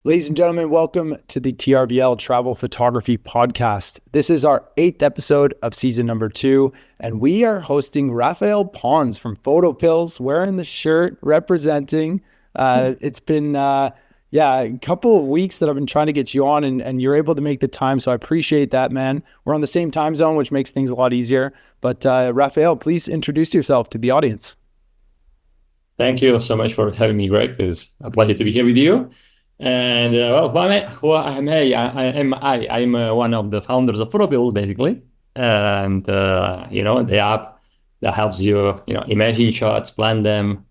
Ladies and gentlemen, welcome to the TRVL Travel Photography Podcast. This is our 8th episode of season number 2, and we are hosting Rafael Pons from PhotoPills, wearing the shirt, representing. It's been, a couple of weeks that I've been trying to get you on, and you're able to make the time, so I appreciate that, man. We're on the same time zone, which makes things a lot easier. But Rafael, please introduce yourself to the audience. Thank you so much for having me, Greg. It's a pleasure to be here with you. And I'm one of the founders of PhotoPills, basically. And, the app that helps you, imagine shots, plan them,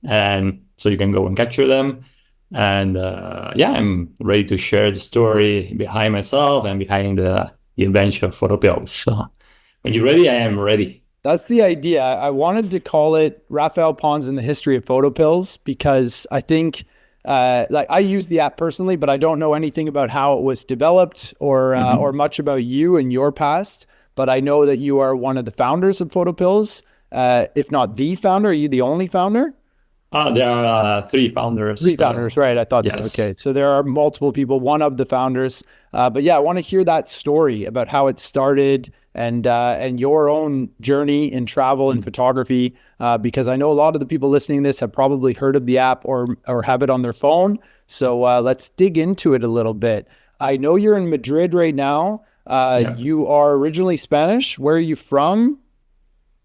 and so you can go and capture them. And, I'm ready to share the story behind myself and behind the invention of PhotoPills. So when you're ready, I am ready. That's the idea. I wanted to call it Rafael Pons in the history of PhotoPills because I think I use the app personally, but I don't know anything about how it was developed or much about you and your past. But I know that you are one of the founders of PhotoPills, if not the founder. Are you the only founder? There are three founders. Three founders, right? I thought yes. So. Okay, so there are multiple people, one of the founders. But yeah, I want to hear that story about how it started and your own journey in travel and photography, because I know a lot of the people listening to this have probably heard of the app or have it on their phone. So let's dig into it a little bit. I know you're in Madrid right now. You are originally Spanish. Where are you from?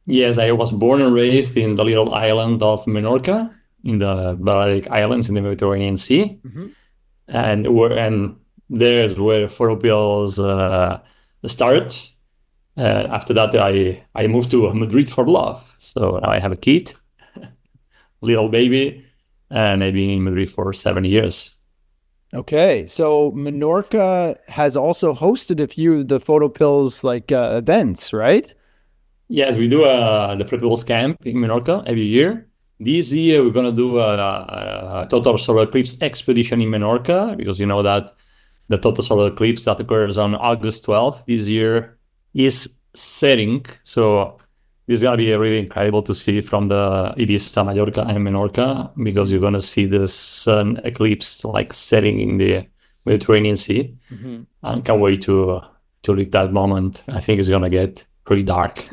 Yes, I was born and raised in the little island of Menorca, in the Balearic Islands in the Mediterranean Sea. Mm-hmm. And there's where PhotoPills started. After that, I moved to Madrid for love. So now I have a kid, little baby, and I've been in Madrid for 7 years. Okay, so Menorca has also hosted a few of the PhotoPills events, right? Yes, we do the PhotoPills camp in Menorca every year. This year, we're going to do a total solar eclipse expedition in Menorca because you know that the total solar eclipse that occurs on August 12th this year is setting. So this is going to be really incredible to see from the Ibiza, Mallorca, and Menorca because you're going to see the sun eclipse setting in the Mediterranean Sea. Mm-hmm. I can't wait to live that moment. I think it's going to get pretty dark.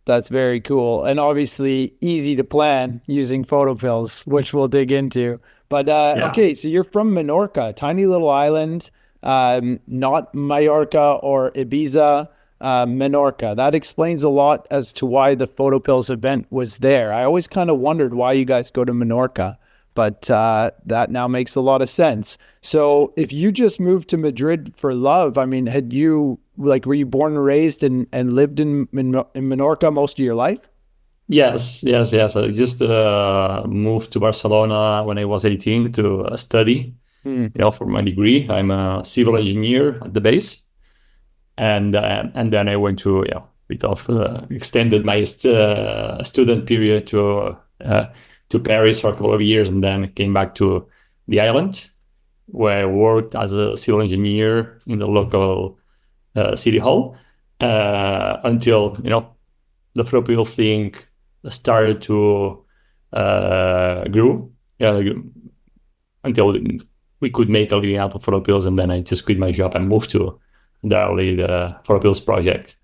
That's very cool. And obviously easy to plan using PhotoPills, which we'll dig into. But okay, so you're from Menorca, tiny little island, not Mallorca or Ibiza, Menorca. That explains a lot as to why the PhotoPills event was there. I always kind of wondered why you guys go to Menorca, but that now makes a lot of sense. So if you just moved to Madrid for love, I mean, were you born and raised and lived in Menorca most of your life? Yes. I just moved to Barcelona when I was 18 to study, for my degree. I'm a civil engineer at the base. And then I went to, extended my student period to Paris for a couple of years and then came back to the island where I worked as a civil engineer in the local city hall until, the PhotoPills thing started to grow until we could make a living out of PhotoPills, and then I just quit my job and moved to the PhotoPills project.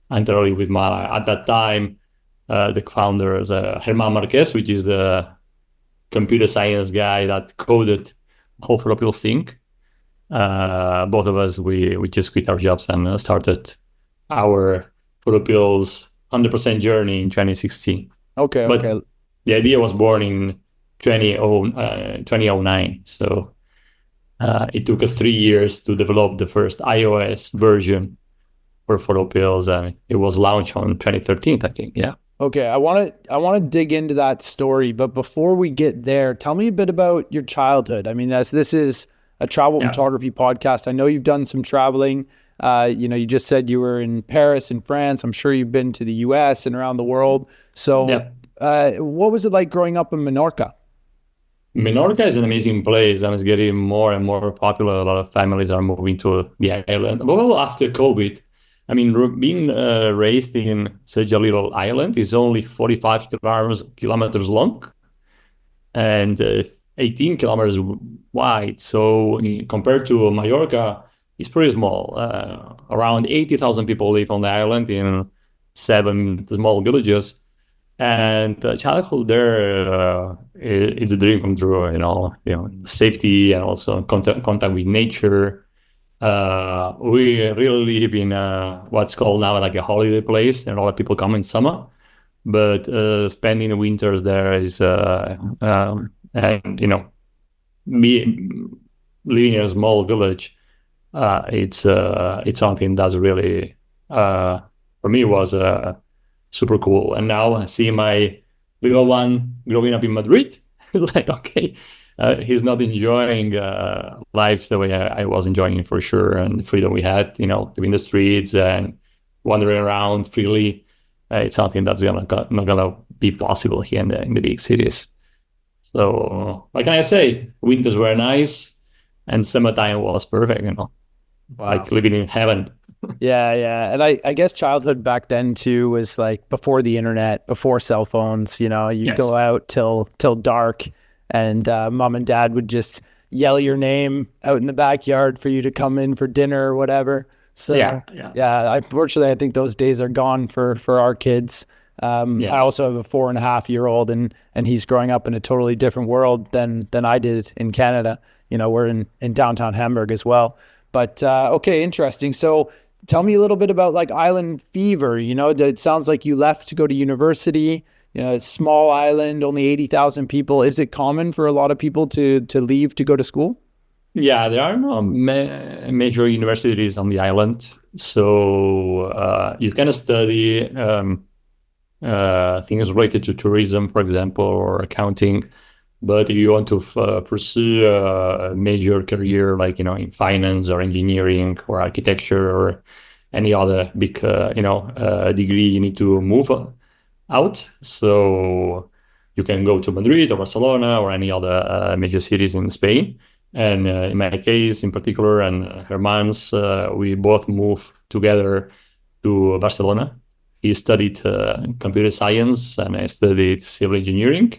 And with at that time, the founder is Germán Marquez, which is the computer science guy that coded the whole PhotoPills thing. Both of us, we just quit our jobs and started our PhotoPills 100% journey in 2016. Okay. The idea was born in 2009. So it took us 3 years to develop the first iOS version for PhotoPills, and it was launched on 2013, I think. Yeah. Okay, I want to dig into that story, but before we get there, tell me a bit about your childhood. I mean, as this is a travel photography podcast, I know you've done some traveling. You just said you were in Paris and France. I'm sure you've been to the US and around the world. So what was it like growing up in Menorca? Menorca is an amazing place and it's getting more and more popular. A lot of families are moving to the island. Well, after COVID, I mean, being raised in such a little island is only 45 kilometers long. And 18 kilometers wide. So compared to Mallorca, it's pretty small. Around 80,000 people live on the island in 7 small villages. And childhood there is a dream come true, safety and also contact with nature. We really live in what's called now like a holiday place, and a lot of people come in summer. But spending the winters there is, and me living in a small village, it's something that's really, for me, was super cool. And now I see my little one growing up in Madrid. It's like, okay, he's not enjoying life the way I was enjoying it for sure, and the freedom we had, doing the streets and wandering around freely. It's something that's not gonna be possible here in the big cities. So, what can I say? Winters were nice, and summertime was perfect. Wow. Like living in heaven. Yeah. And I guess childhood back then too was like before the internet, before cell phones, you Yes. go out till dark, and mom and dad would just yell your name out in the backyard for you to come in for dinner or whatever. So unfortunately, I think those days are gone for our kids. Yes. I also have a 4.5-year-old, and he's growing up in a totally different world than I did in Canada. We're in downtown Hamburg as well. But okay, interesting. So tell me a little bit about like island fever. It sounds like you left to go to university. It's small island, only 80,000 people. Is it common for a lot of people to leave to go to school? Yeah, there are no major universities on the island, so you can study things related to tourism, for example, or accounting. But if you want to pursue a major career, like in finance or engineering or architecture or any other big degree, you need to move out. So you can go to Madrid or Barcelona or any other major cities in Spain. And in my case, in particular, and Herman's, we both moved together to Barcelona. He studied computer science, and I studied civil engineering.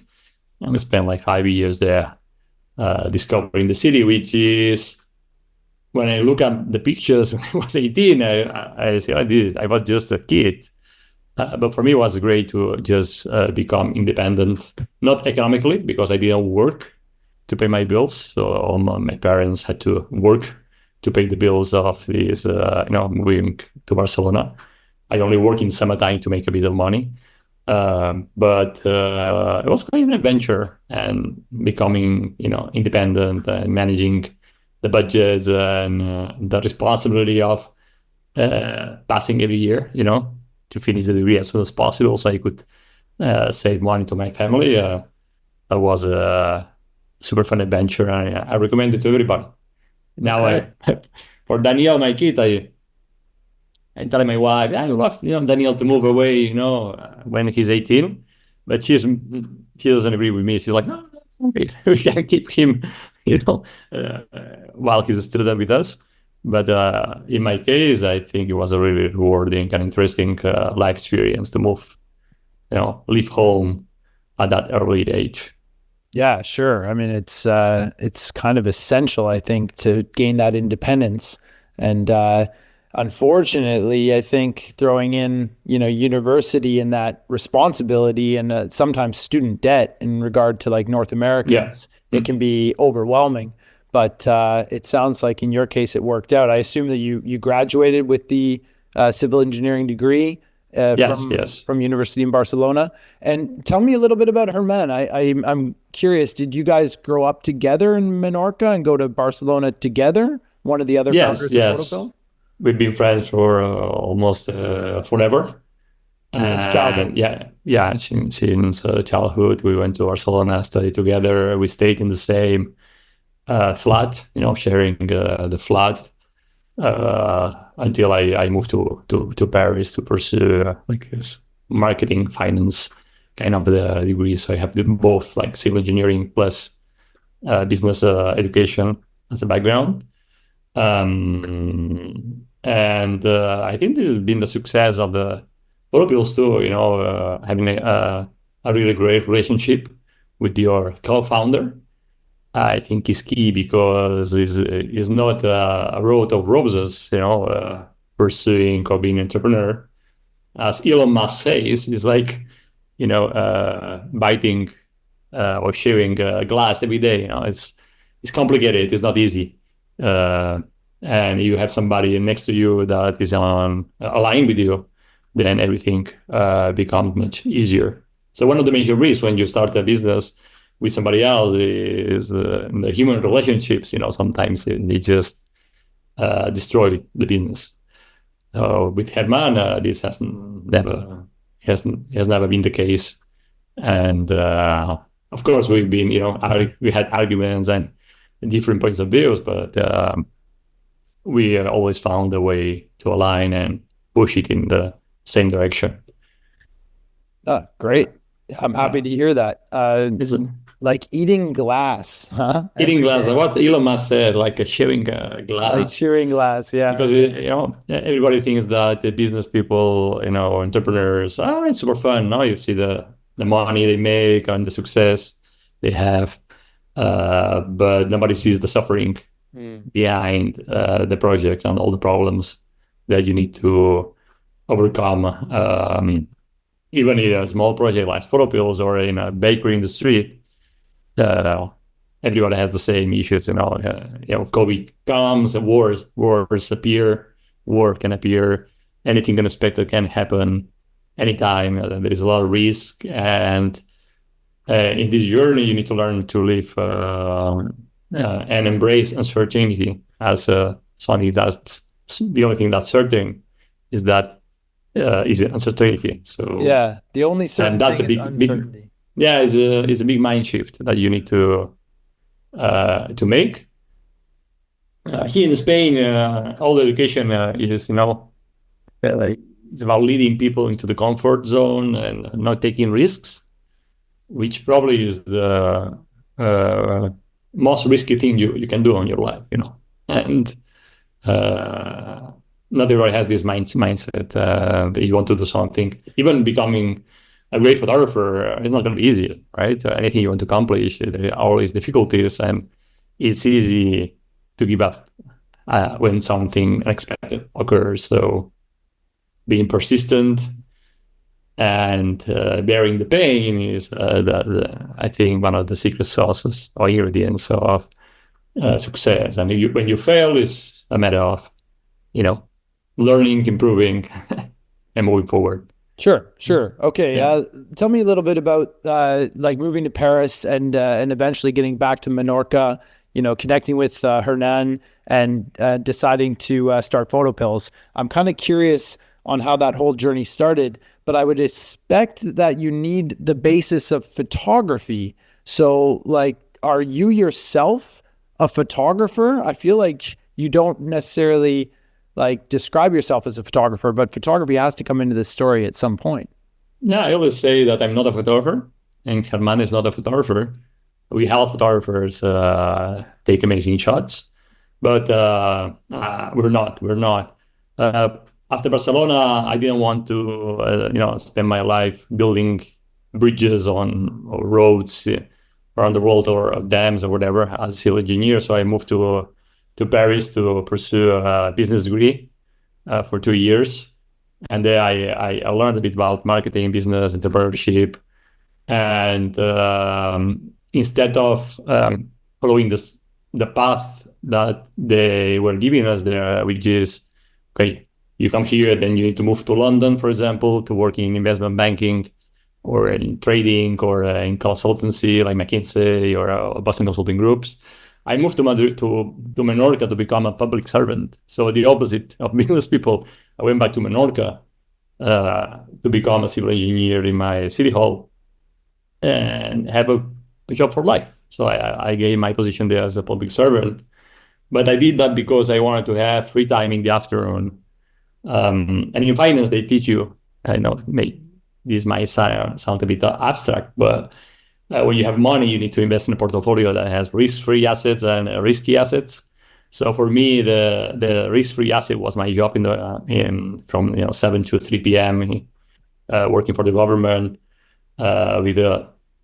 And we spent like 5 years there discovering the city, which is, when I look at the pictures when I was 18, I say, I was just a kid. But for me, it was great to just become independent, not economically, because I didn't work to pay my bills. So all my parents had to work to pay the bills of this, moving to Barcelona. I only work in summertime to make a bit of money. But it was quite an adventure, and becoming, independent and managing the budgets and the responsibility of passing every year, to finish the degree as soon as possible so I could save money to my family. That was a super fun adventure, and I recommend it to everybody. Now, Okay. for Danielle, my kid, I tell my wife, I love Daniel to move away, when he's 18, but she doesn't agree with me. She's like, no, we can keep him, while he's a student with us. But in my case, I think it was a really rewarding and interesting life experience to move, leave home at that early age. Yeah, sure. I mean, it's kind of essential, I think, to gain that independence. And unfortunately, I think throwing in, university and that responsibility and sometimes student debt in regard to like North Americans, it can be overwhelming. But it sounds like in your case, it worked out. I assume that you graduated with the civil engineering degree from University in Barcelona. And tell me a little bit about Herman. I'm curious, did you guys grow up together in Menorca and go to Barcelona together? One of the other founders of PhotoPills? We've been friends for almost forever. Since childhood. Since childhood. We went to Barcelona, studied together. We stayed in the same flat, sharing the flat. Until I moved to Paris to pursue like this marketing finance kind of the degree. So I have both like civil engineering plus business education as a background. And I think this has been the success of the PhotoPills too, having a really great relationship with your co-founder. I think is key because is not a road of roses, pursuing or being an entrepreneur. As Elon Musk says, it's like, biting or sharing glass every day. It's complicated. It's not easy. Uh, and you have somebody next to you that is on aligned with you, then everything becomes much easier. So one of the major risks when you start a business with somebody else is the human relationships. Sometimes they just destroy the business. With Herman, this has never been the case. And of course, we've been, we had arguments and different points of views, but we always found a way to align and push it in the same direction. Oh, great. I'm happy to hear that. Like eating glass, huh? Eating glass, what Elon Musk said, like sharing glass. Like sharing glass, yeah. Because, everybody thinks that the business people, entrepreneurs, it's super fun. Now you see the money they make and the success they have. But nobody sees the suffering behind the project and all the problems that you need to overcome. Even in a small project like PhotoPills or in a bakery in the street, everybody has the same issues. COVID comes, wars appear, war can appear, anything unexpected can happen anytime. There is a lot of risk, and in this journey, you need to learn to live and embrace uncertainty as something that's the only thing that's certain is that is uncertainty. So yeah, the only certain that's thing a big, is uncertainty. Big, yeah, it's a big mind shift that you need to make. Here in Spain, all education is it's about leading people into the comfort zone and not taking risks, which probably is the most risky thing you can do on your life, and not everybody has this mindset that you want to do something. Even becoming a great photographer is not going to be easy, right? Anything you want to accomplish, there are always difficulties, and it's easy to give up when something unexpected occurs. So being persistent and bearing the pain is, I think, one of the secret sauces or ingredients of success. And when you fail, it's a matter of, learning, improving, and moving forward. Sure. Okay. Yeah. Tell me a little bit about like moving to Paris and eventually getting back to Menorca. Connecting with Hernan and deciding to start PhotoPills. I'm kind of curious on how that whole journey started, but I would expect that you need the basis of photography. So, like, are you yourself a photographer? I feel like you don't necessarily like describe yourself as a photographer, but photography has to come into this story at some point. Yeah, I always say that I'm not a photographer, and Herman is not a photographer. We help photographers take amazing shots, but we're not. After Barcelona, I didn't want to, spend my life building bridges on or roads around the world or dams or whatever as a civil engineer. So I moved to Paris to pursue a business degree for 2 years. And there I learned a bit about marketing, business, entrepreneurship. And instead of following the path that they were giving us there, which is, okay, you come here, then you need to move to London, for example, to work in investment banking or in trading or in consultancy like McKinsey or Boston Consulting Groups. I moved to Madrid, to Menorca to become a public servant. So the opposite of business people, I went back to Menorca to become a civil engineer in my city hall and have a job for life. So I gave my position there as a public servant. But I did that because I wanted to have free time in the afternoon. And in finance, they teach you, I know this might sound a bit abstract, but when you have money, you need to invest in a portfolio that has risk-free assets and risky assets. So for me, the risk-free asset was my job from 7 to 3 p.m. Working for the government with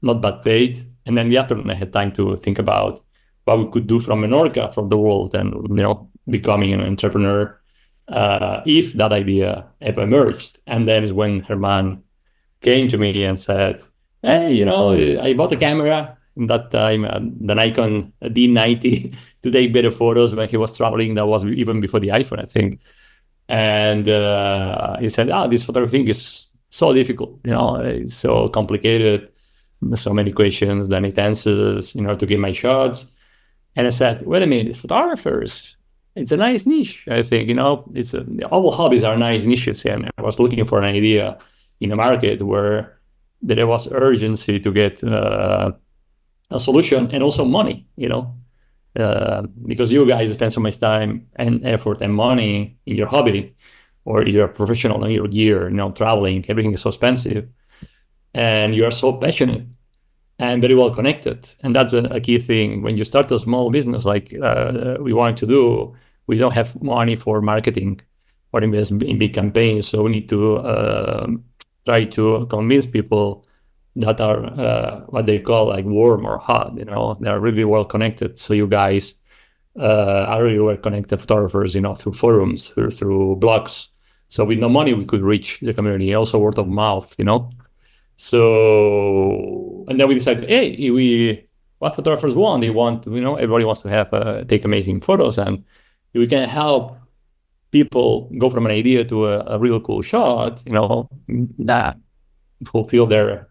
not bad paid. And then in the afternoon, I had time to think about what we could do from Menorca, from the world, and becoming an entrepreneur, if that idea ever emerged. And then is when Herman came to me and said, "Hey, I bought a camera in that time, the Nikon D90, to take better photos when he was traveling. That was even before the iPhone, I think." And he said, this photography thing is so difficult, it's so complicated, so many questions that it answers, to get my shots. And I said, wait a minute, photographers, it's a nice niche, I think, all hobbies are nice niches. And I was looking for an idea in a market where there was urgency to get a solution and also money, because you guys spend so much time and effort and money in your hobby, or you're a professional in your gear, traveling, everything is so expensive, and you are so passionate and very well connected. And that's a key thing. When you start a small business like we want to do, we don't have money for marketing or invest in big campaigns. So we need to try to convince people that are what they call like warm or hot, they are really well connected. So you guys are really well connected photographers, through forums, through blogs. So with no money, we could reach the community, also word of mouth, So, and then we decided, hey, what photographers want? They want, everybody wants to have take amazing photos, and we can help people go from an idea to a real cool shot, that fulfill their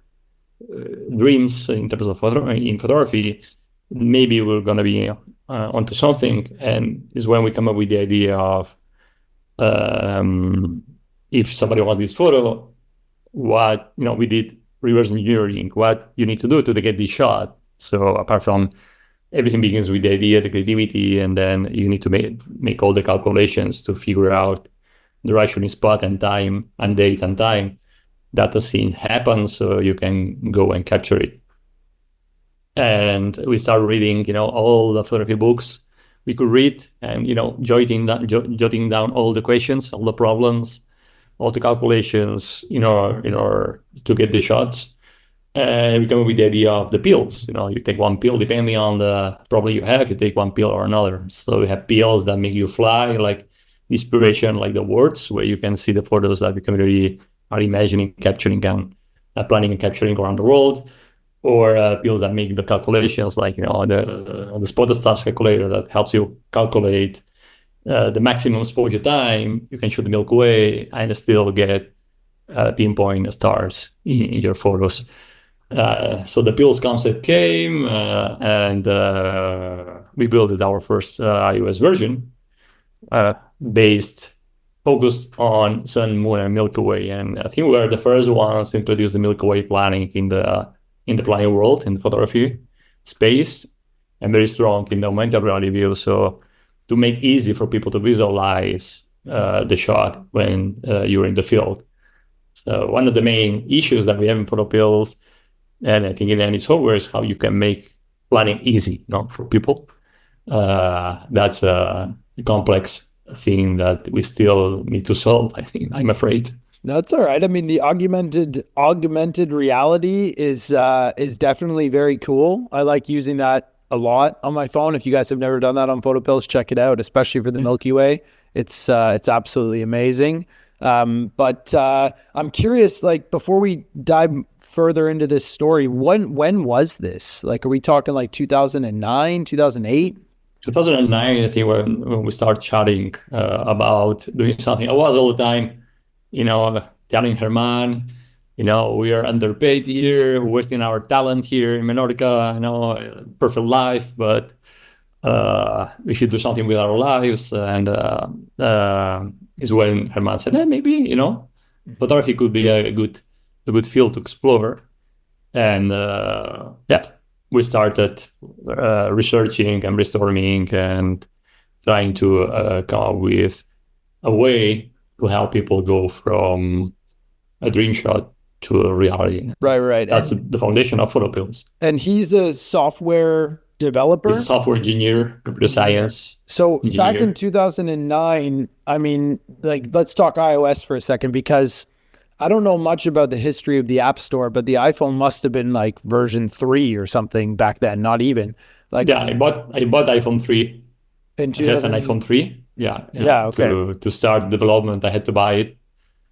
dreams in terms of photography. Maybe we're going to be onto something. And is when we come up with the idea of if somebody wants this photo, what, we did reverse engineering, what you need to do to get this shot. So apart from everything begins with the idea, the creativity, and then you need to make all the calculations to figure out the right shooting spot and time and date and time that the scene happens, so you can go and capture it. And we started reading, all the photography books we could read, and jotting down all the questions, all the problems, all the calculations, in order to get the shots. And we come up with the idea of the pills. You take one pill depending on the problem you have. You take one pill or another. So we have pills that make you fly, like inspiration, like the words, where you can see the photos that the community are imagining, capturing, and planning and capturing around the world, or pills that make the calculations, like the spot stars calculator that helps you calculate the maximum exposure time you can shoot the Milky Way and still get pinpoint stars in your photos. So the pills concept came, and we built our first iOS version focused on Sun, Moon, and Milky Way. And I think we were the first ones to introduce the Milky Way planning in the planning world, in the photography space, and very strong in the augmented reality view. So to make easy for people to visualize the shot when you're in the field. So one of the main issues that we have in PhotoPills, and I think in any software, is how you can make planning easy, for people. That's a complex thing that we still need to solve, I think, I'm afraid. That's all right. I mean, the augmented reality is definitely very cool. I like using that a lot on my phone. If you guys have never done that on PhotoPills, check it out, especially for the Milky Way. It's absolutely amazing. But I'm curious, like, before we dive further into this story, when was this? Like, are we talking like 2009, 2008? 2009, I think, when we started chatting about doing something. I was all the time, telling Herman, we are underpaid here, wasting our talent here in Menorca, perfect life, but we should do something with our lives. And is when Herman said, maybe, photography could be a good field to explore. And we started researching and brainstorming and trying to come up with a way to help people go from a dream shot to a reality. Right. That's the foundation of PhotoPills. And he's a software developer? He's a software engineer, computer science. So back in 2009, I mean, like, let's talk iOS for a second, because I don't know much about the history of the App Store, but the iPhone must have been like version 3 or something back then, not even. Like Yeah, I bought iPhone 3. in I had an 2000? iPhone 3. Yeah, yeah. Yeah, okay. To start development, I had to buy it,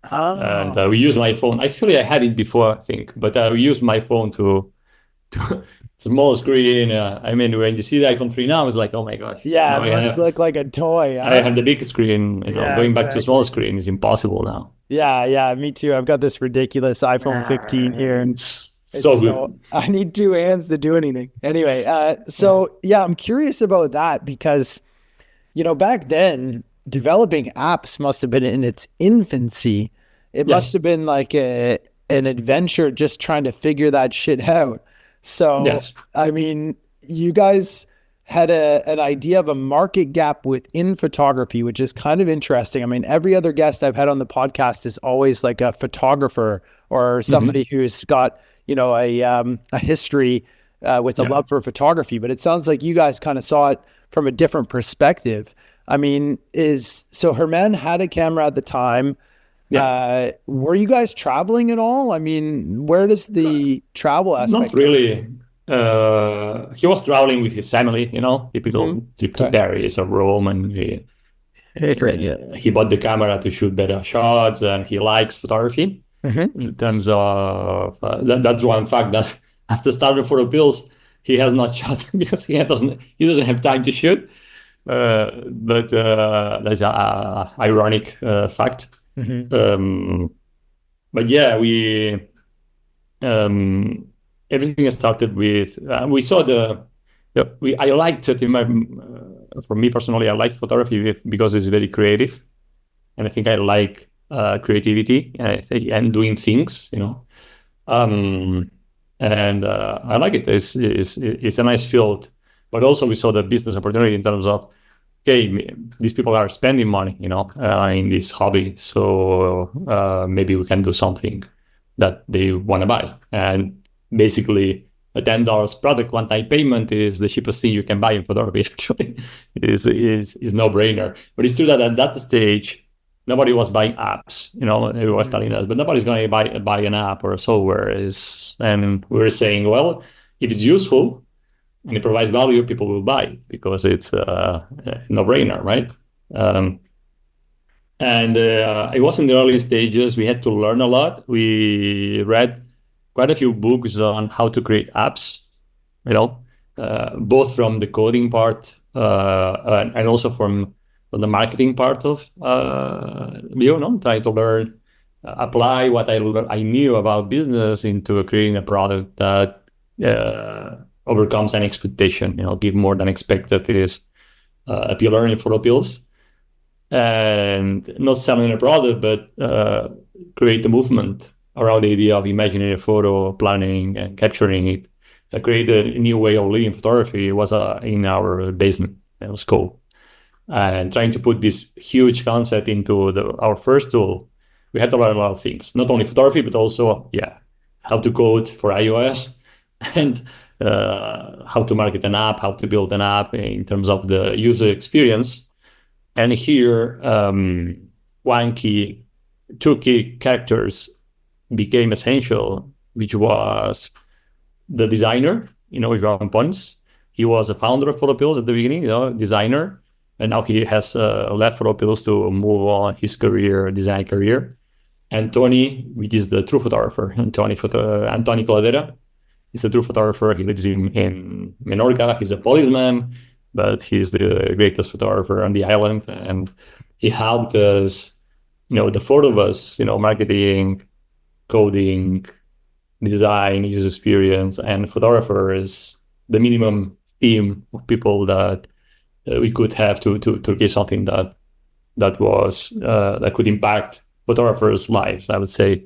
and Oh, we used my phone. Actually, I had it before, I think, but we used my phone to small screen. I mean, when you see the iPhone 3 now, it's like, oh my gosh, yeah, now it must look like a toy, I huh? have the big screen. Yeah, Going back to small exactly. screen is impossible now. Yeah, yeah, me too. I've got this ridiculous iPhone 15 here, and It's it's so so good. I need two hands to do anything. Anyway, Yeah. so yeah, I'm curious about that because back then, developing apps must have been in its infancy. It must Yes. have been like an adventure just trying to figure that shit out. So, Yes. I mean, you guys had an idea of a market gap within photography, which is kind of interesting. I mean, every other guest I've had on the podcast is always like a photographer or somebody Hmm. who's got, a history with a Yeah. love for photography. But it sounds like you guys kind of saw it from a different perspective. I mean, so Herman had a camera at the time. Yeah. Were you guys traveling at all? I mean, where does the travel Not aspect come really. He was traveling with his family, in? typical trip to Okay. Paris or Rome, and he bought the camera to shoot better shots, and he likes photography. Hmm. In terms of that's one fact that after starting for the Bills, he has not shot because he doesn't have time to shoot. But that's a ironic fact. Hmm. Um, but yeah, we um, everything started with we saw I liked it for me personally. I liked photography because it's very creative, and I think I like creativity and doing things. Um, and I like it. It's a nice field, but also we saw the business opportunity in terms of, okay, these people are spending money, in this hobby, so maybe we can do something that they want to buy. And basically, a $10 product one-time payment is the cheapest thing you can buy in photography. Actually, is no brainer. But it's true that at that stage, nobody was buying apps. They was telling us, but nobody's going to buy an app or a software. And we were saying, well, if it's useful and it provides value, people will buy because it's a no-brainer, right? Um, and it was in the early stages. We had to learn a lot. We read quite a few books on how to create apps, both from the coding part and also from the marketing part of trying to learn, apply what I knew about business into creating a product that overcomes an expectation. Give more than expected is appeal in PhotoPills, and not selling a product, but create a movement around the idea of imagining a photo, planning and capturing it. Create a new way of living photography. It was in our basement. It was cool. And trying to put this huge concept into our first tool, we had to learn a lot of things, not only photography, but also, how to code for iOS and how to market an app, how to build an app in terms of the user experience. And here, two key characters became essential, which was the designer, Rafael Pons. He was a founder of PhotoPills at the beginning, designer, and now he has left PhotoPills to move on his design career. And Tony, which is the true photographer, Antoni Coladera, is a true photographer. He lives in Menorca. He's a policeman, but he's the greatest photographer on the island. And he helped us, the four of us, marketing, coding, design, user experience, and photographer is the minimum team of people that we could have to get something that could impact photographers' lives, I would say,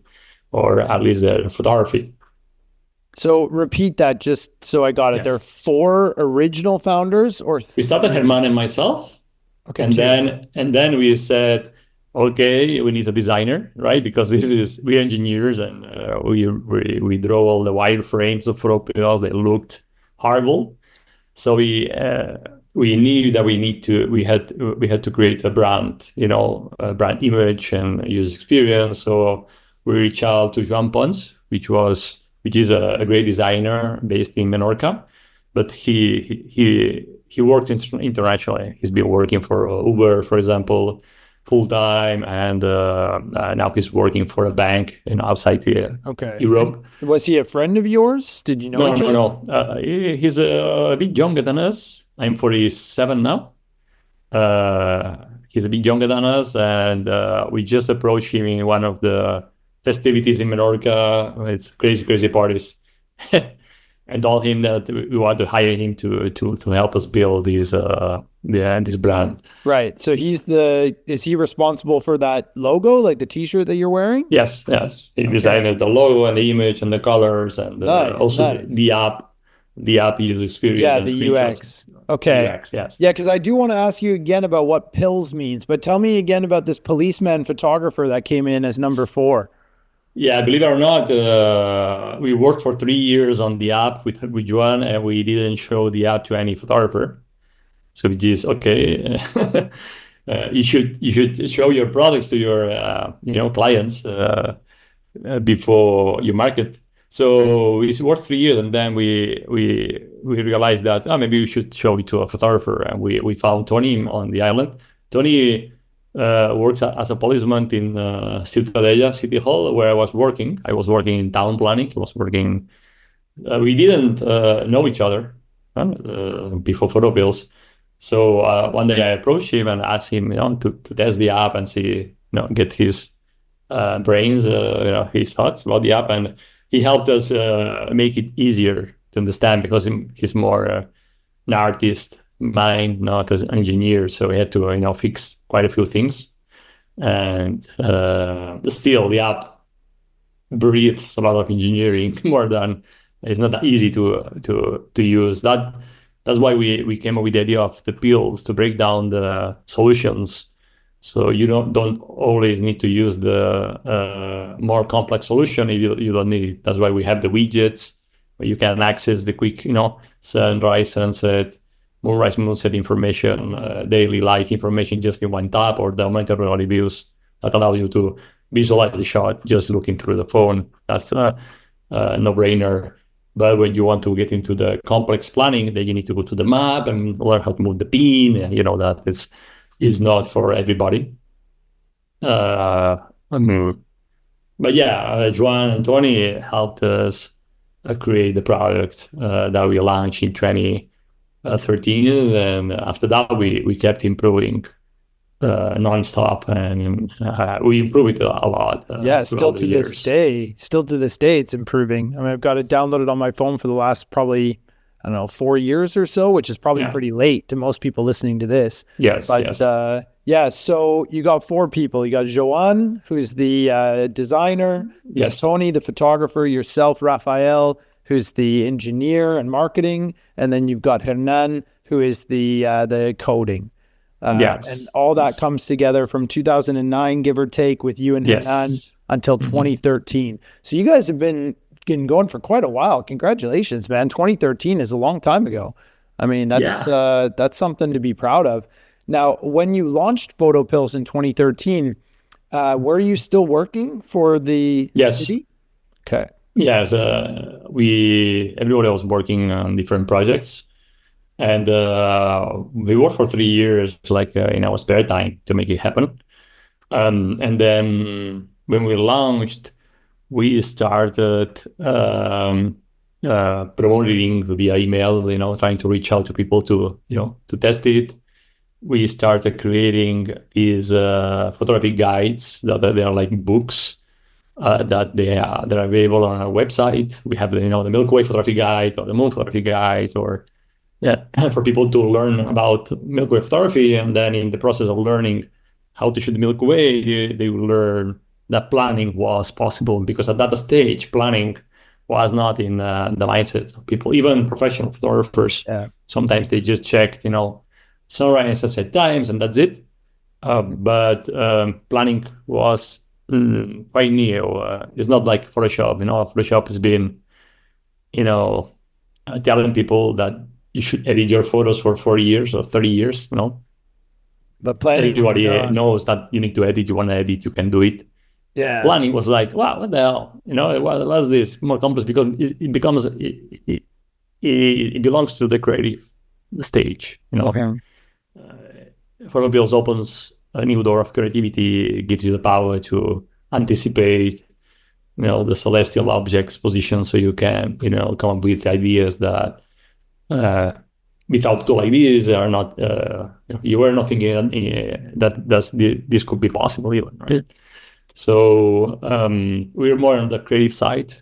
or at least their photography. So repeat that just so I got it. There are Yes. four original founders or We started three? Herman and myself, Okay, and two. then we said, okay, we need a designer, right? Because we're engineers, and we draw all the wireframes of PhotoPills. They looked horrible, so we knew that we had to create a brand, a brand image and user experience. So we reached out to Joan Pons, which is a great designer based in Menorca, but he works internationally. He's been working for Uber, for example, full time, and now he's working for a bank outside Europe. Was he a friend of yours? Did you know each other? No. He's a bit younger than us. I'm 47 now. He's a bit younger than us, and we just approached him in one of the festivities in Menorca. It's crazy parties. And told him that we want to hire him to help us build this brand. Right. So is he responsible for that logo, like the T-shirt that you're wearing? Yes. He designed the logo and the image and the colors and also the app user experience. Yeah, the UX. Okay. UX, yes. Yeah, because I do want to ask you again about what pills means, but tell me again about this policeman photographer that came in as number 4. Yeah, believe it or not, we worked for 3 years on the app with Juan, and we didn't show the app to any photographer. So we just you should show your products to your clients before you market. So we worked 3 years, and then we realized that maybe we should show it to a photographer, and we found Tony on the island. Tony works as a policeman in Ciutadella City Hall, where I was working. I was working in town planning. He was working. We didn't know each other before PhotoPills. So one day I approached him and asked him, to test the app and see, get his brains, his thoughts about the app, and he helped us make it easier to understand because he's more an artist mind, not as an engineer, so we had to fix quite a few things, and still the app breathes a lot of engineering more than it's not that easy to use. That's why we came up with the idea of the pills to break down the solutions, so you don't always need to use the more complex solution if you don't need it. That's why we have the widgets where you can access the quick sunrise, sunset, moonrise, moonset information, daily light information just in one tab, or the augmented reality views that allow you to visualize the shot just looking through the phone. That's a no-brainer. But when you want to get into the complex planning, then you need to go to the map and learn how to move the pin. That is not for everybody. But yeah, Juan and Tony helped us create the product that we launched in 2013, and after that we kept improving non-stop, and we improved it a lot. Still to this day it's improving. I mean, I've got it downloaded on my phone for the last probably 4 years or so, which is probably pretty late to most people listening to this. So you got 4 people. You got Joan, who's the designer. Yes. Tony, the photographer. Yourself, Rafael, who's the engineer and marketing, and then you've got Hernan, who is the coding. And all that comes together from 2009, give or take, with you and Hernan until 2013. So you guys have been going for quite a while. Congratulations, man. 2013 is a long time ago. I mean, that's something to be proud of. Now, when you launched PhotoPills in 2013, were you still working for the city? Okay. Yes, everybody was working on different projects, and we worked for 3 years, in our spare time, to make it happen. And then when we launched, we started promoting via email, trying to reach out to people to test it. We started creating these photography guides that they are like books. That they're available on our website. We have the Milky Way photography guide, or the Moon photography guide, or for people to learn about Milky Way photography, and then in the process of learning how to shoot the Milky Way, they will learn that planning was possible, because at that stage planning was not in the mindset of people, even professional photographers. Sometimes they just checked sunrise and sunset times, and that's it. But planning was quite new. It's not like Photoshop. Photoshop has been, telling people that you should edit your photos for 40 years or 30 years. But planning, everybody knows that you need to edit. You want to edit, you can do it. Yeah. Planning was like, wow, what the hell? It was this more complex, because it becomes it belongs to the creative stage. Okay. PhotoPills opens a new door of creativity. It gives you the power to anticipate, the celestial objects position, so you can, come up with ideas that without tool like this are not. You were not thinking that this could be possible even, right? So we're more on the creative side,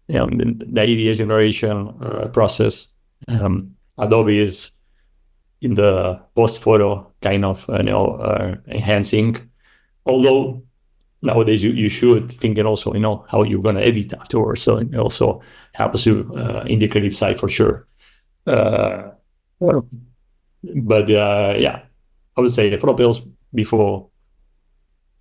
the idea generation process. Adobe is in the post photo kind of enhancing. Although nowadays you should think and also how you're going to edit afterwards. So it also helps you in the creative side for sure. Well, but yeah, I would say the PhotoPills before,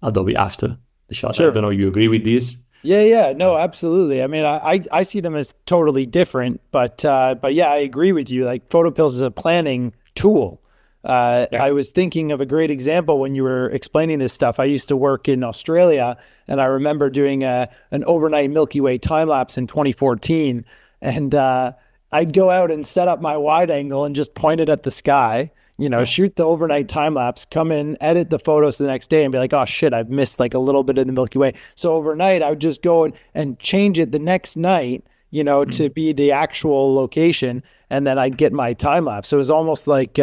Adobe after the shot. Sure. I don't know. You agree with this? Yeah, no, absolutely. I mean, I see them as totally different, but yeah, I agree with you. Like PhotoPills is a planning tool. I was thinking of a great example when you were explaining this stuff. I used to work in Australia, and I remember doing an overnight Milky Way time lapse in 2014, and I'd go out and set up my wide angle and just point it at the sky. Shoot the overnight time lapse, come in, edit the photos the next day and be like, oh shit, I've missed like a little bit of the Milky Way. So overnight, I would just go and change it the next night, to be the actual location. And then I'd get my time lapse. So it was almost like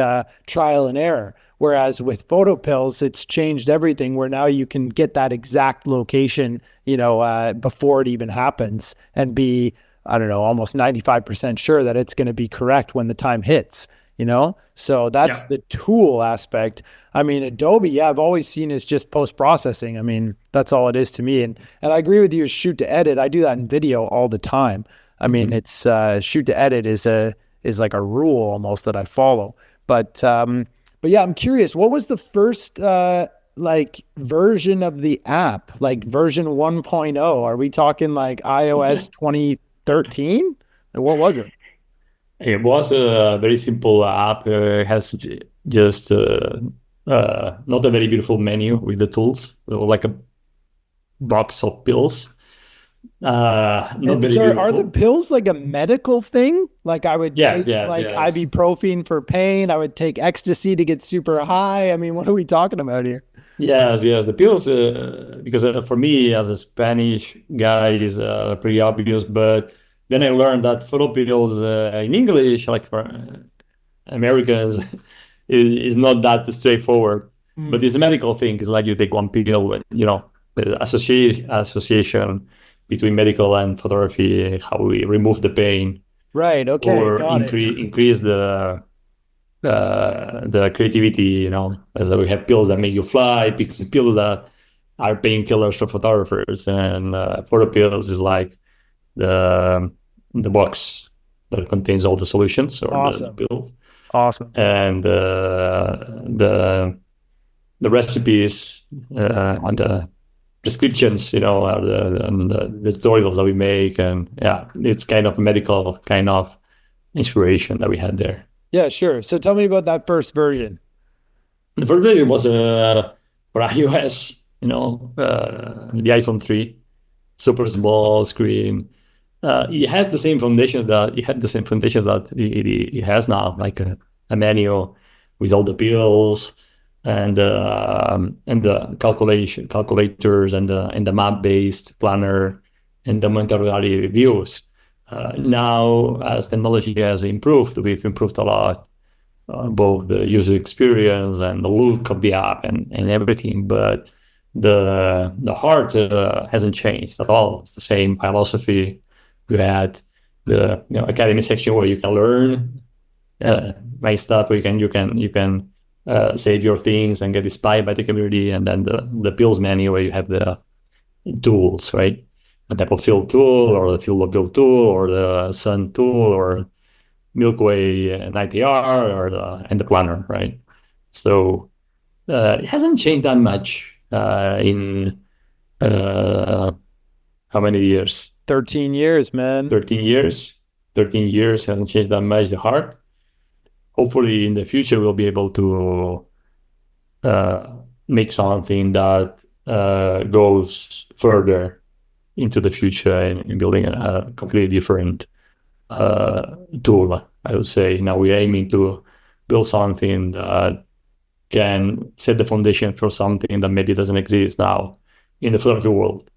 trial and error. Whereas with PhotoPills, it's changed everything where now you can get that exact location, before it even happens and be, I don't know, almost 95% sure that it's going to be correct when the time hits. So that's the tool aspect. I mean, Adobe, I've always seen as just post-processing. I mean, that's all it is to me. And I agree with you, shoot to edit. I do that in video all the time. I mean, it's shoot to edit is like a rule almost that I follow. But yeah, I'm curious, what was the first like version of the app? Like version 1.0? Are we talking like iOS 2013? What was it? It was a very simple app. It has just not a very beautiful menu with the tools, like a box of pills. Not very beautiful. Are the pills like a medical thing? Like I would take ibuprofen for pain. I would take ecstasy to get super high. I mean, what are we talking about here? Yes. The pills, because for me as a Spanish guy, is pretty obvious, but then I learned that PhotoPills in English, like for Americans, is not that straightforward. But it's a medical thing. It's like you take one pill, the association between medical and photography, how we remove the pain, right? Okay, or increase the creativity. As we have pills that make you fly, because pills that are painkillers for photographers, and PhotoPills is like the box that contains all the solutions, or awesome. the pills. Awesome. And the recipes and the prescriptions, are the tutorials that we make, and it's kind of a medical kind of inspiration that we had there. Yeah, sure. So tell me about that first version. The first version was for iOS, the iPhone 3, super small screen. It has the same foundations that it has now, like a menu with all the pills and the calculators and the map-based planner and the monetary views. Now, as technology has improved, we've improved a lot, both the user experience and the look of the app and everything. But the heart hasn't changed at all. It's the same philosophy. You had the academy section where you can learn my stuff, where you can save your things and get inspired by the community, and then the pills menu where you have the tools, right? The type of fill tool, or the field of build tool, or the sun tool, or Milky Way and ITR, and the planner, right? So it hasn't changed that much in how many years? 13 years, man. 13 years. 13 years hasn't changed that much, the heart. Hopefully in the future we'll be able to make something that goes further into the future and building a completely different tool, I would say. Now we're aiming to build something that can set the foundation for something that maybe doesn't exist now in the photography world.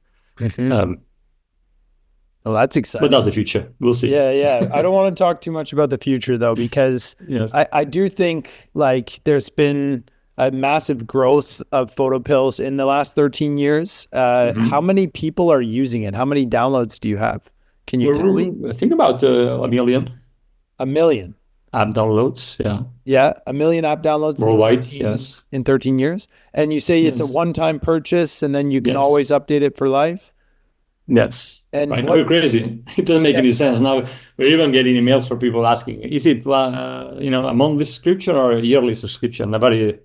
Well, that's But that's exciting. the future. We'll see. Yeah. I don't want to talk too much about the future though, because Yes. I do think like there's been a massive growth of PhotoPills in the last 13 years. How many people are using it? How many downloads do you have? Can you tell me? I think about a million 1 million. app downloads. Yeah. Yeah, 1 million app downloads Worldwide. Yes. in 13 years. And you say it's a Yes. one-time purchase and then you can Yes. always update it for life. Yes. And Right now we're crazy. It doesn't make yeah, any sense. Now we're even getting emails from people asking, is it a monthly subscription or a yearly subscription? Nobody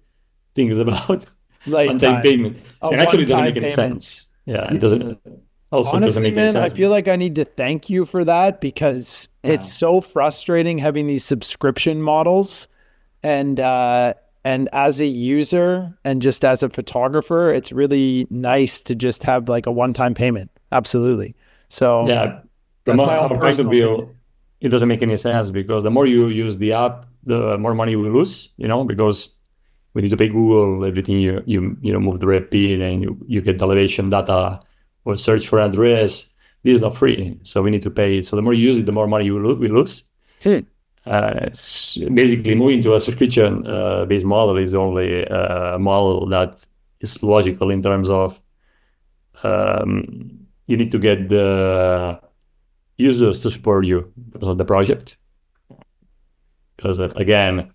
thinks about one-time lifetime, payment. a And actually it doesn't one-time make any payment. sense. Yeah, it doesn't Honestly, make any man, I sense. feel like I need to thank you for that because it's so frustrating having these subscription models. And as a user and just as a photographer, it's really nice to just have like a one-time payment. Absolutely. So Yeah, from that's my own our point of personal opinion. view, it doesn't make any sense because the more you use the app, the more money we lose, because we need to pay Google everything you move the red pin and you get the elevation data or search for address. This is not free, so we need to pay. So the more you use it, the more money we lose. It's basically moving to a subscription based model is only a model that is logical in terms of you need to get the users to support you on the project. Because again,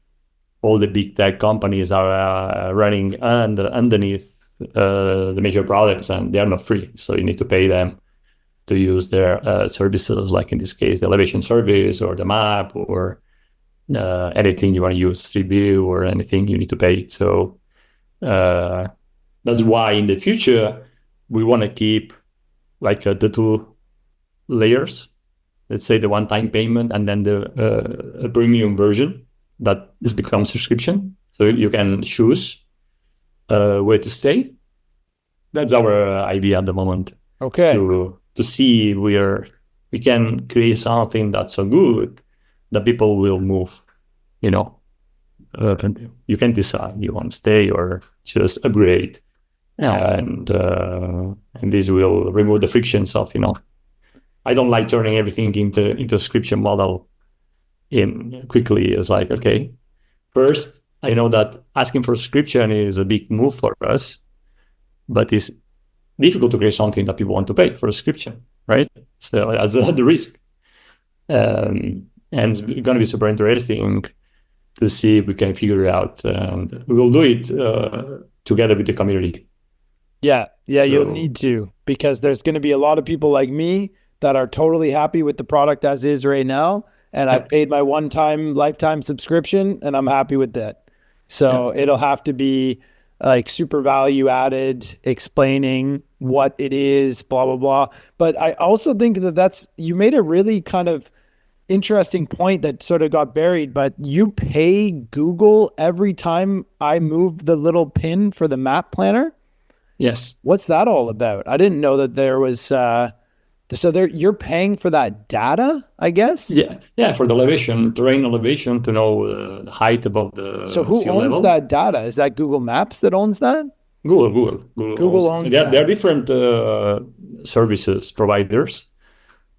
all the big tech companies are running underneath the major products and they are not free. So you need to pay them to use their services, like in this case, the elevation service or the map or anything you want to use, Street View or anything, you need to pay. So that's why in the future, we want to keep like the two layers. Let's say the one-time payment and then the premium version that this becomes subscription. So you can choose where to stay. That's our idea at the moment. Okay. To see where we can create something that's so good that people will move. You can decide you want to stay or just upgrade, and this will remove the frictions of I don't like turning everything into subscription model in quickly. It's like, okay, first, I know that asking for subscription is a big move for us, but it's difficult to create something that people want to pay for a subscription, right? So that's the risk. And it's going to be super interesting to see if we can figure it out. And we will do it together with the community. Yeah, you'll need to, because there's going to be a lot of people like me that are totally happy with the product as is right now. And I've paid my one-time lifetime subscription and I'm happy with that. So it'll have to be like super value added, explaining what it is, blah, blah, blah. But I also think that you made a really kind of interesting point that sort of got buried, but you pay Google every time I move the little pin for the map planner. Yes. What's that all about? I didn't know that there was, you're paying for that data, I guess? Yeah, for the terrain elevation to know the height above the So who sea owns level. that data? Is that Google Maps that owns that? Google owns there, that. there are different services providers.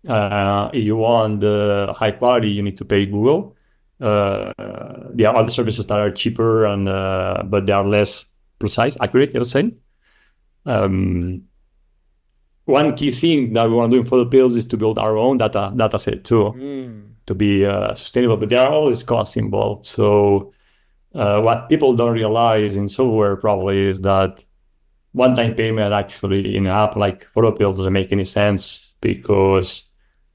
If you want the high quality, you need to pay Google. There are other services that are cheaper and but they are less precise, accurate, I would say. One key thing that we want to do in PhotoPills is to build our own data set too, to be sustainable. But there are always costs involved. So what people don't realize in software probably is that one-time payment actually in an app like PhotoPills doesn't make any sense because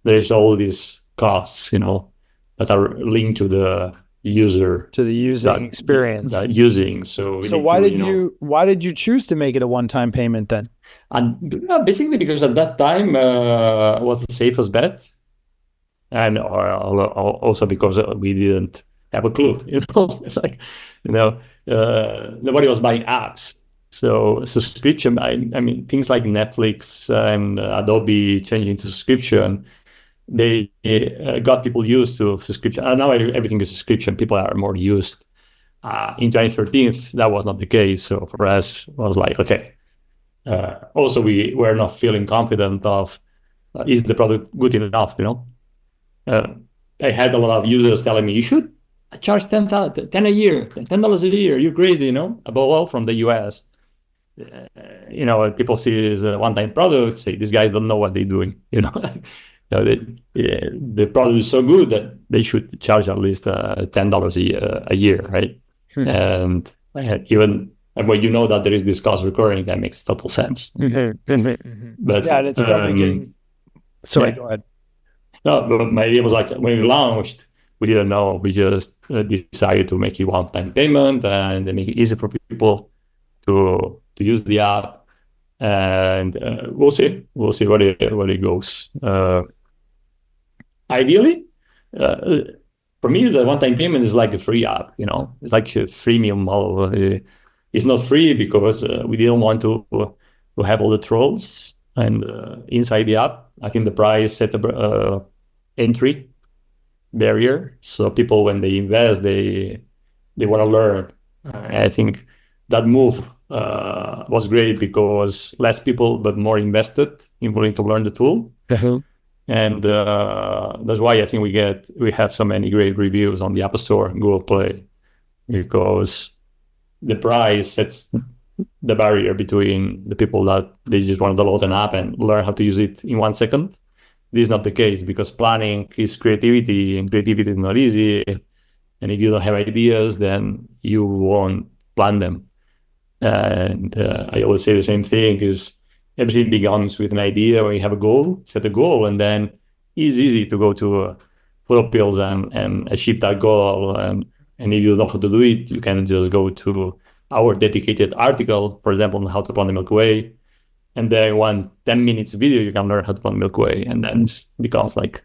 there's all these costs, that are linked to the user, to the using experience. So why did you choose to make it a one-time payment then? And basically because at that time was the safest bet, and also because we didn't have a clue. It's like nobody was buying apps. So subscription, I mean things like Netflix and Adobe changing to subscription they got people used to subscription. Now everything is subscription. People are more used. In 2013, that was not the case. So for us, it was like, okay. Also, we were not feeling confident of is the product good enough, I had a lot of users telling me, you should charge 10 a year, $10 a year. You're crazy, Above all from the US. People see it as a one-time product, say these guys don't know what they're doing, the product is so good that they should charge at least $10 a year, right? And even when you know that there is this cost recurring, that makes total sense. But yeah, it's probably getting. Sorry, go ahead. No, but my idea was like when we launched, we didn't know. We just decided to make it one-time payment and make it easy for people to use the app. And we'll see where it goes. Ideally, for me, the one-time payment is like a free app. It's like a freemium model. It's not free because we didn't want to have all the trolls and inside the app. I think the price set a entry barrier, so people when they invest, they want to learn. I think that move was great because less people but more invested in wanting to learn the tool. And that's why I think we have so many great reviews on the App Store and Google Play, because the price sets the barrier between the people that they just want to download an app and learn how to use it in 1 second. This is not the case because planning is creativity, and creativity is not easy. And if you don't have ideas, then you won't plan them. And I always say the same thing is everything begins with an idea. When you have a goal, set a goal, and then it's easy to go to PhotoPills and achieve that goal. And if you don't know how to do it, you can just go to our dedicated article, for example, on how to plan the Milky Way. And then 10 minutes video, you can learn how to plan the Milky Way. And then it becomes like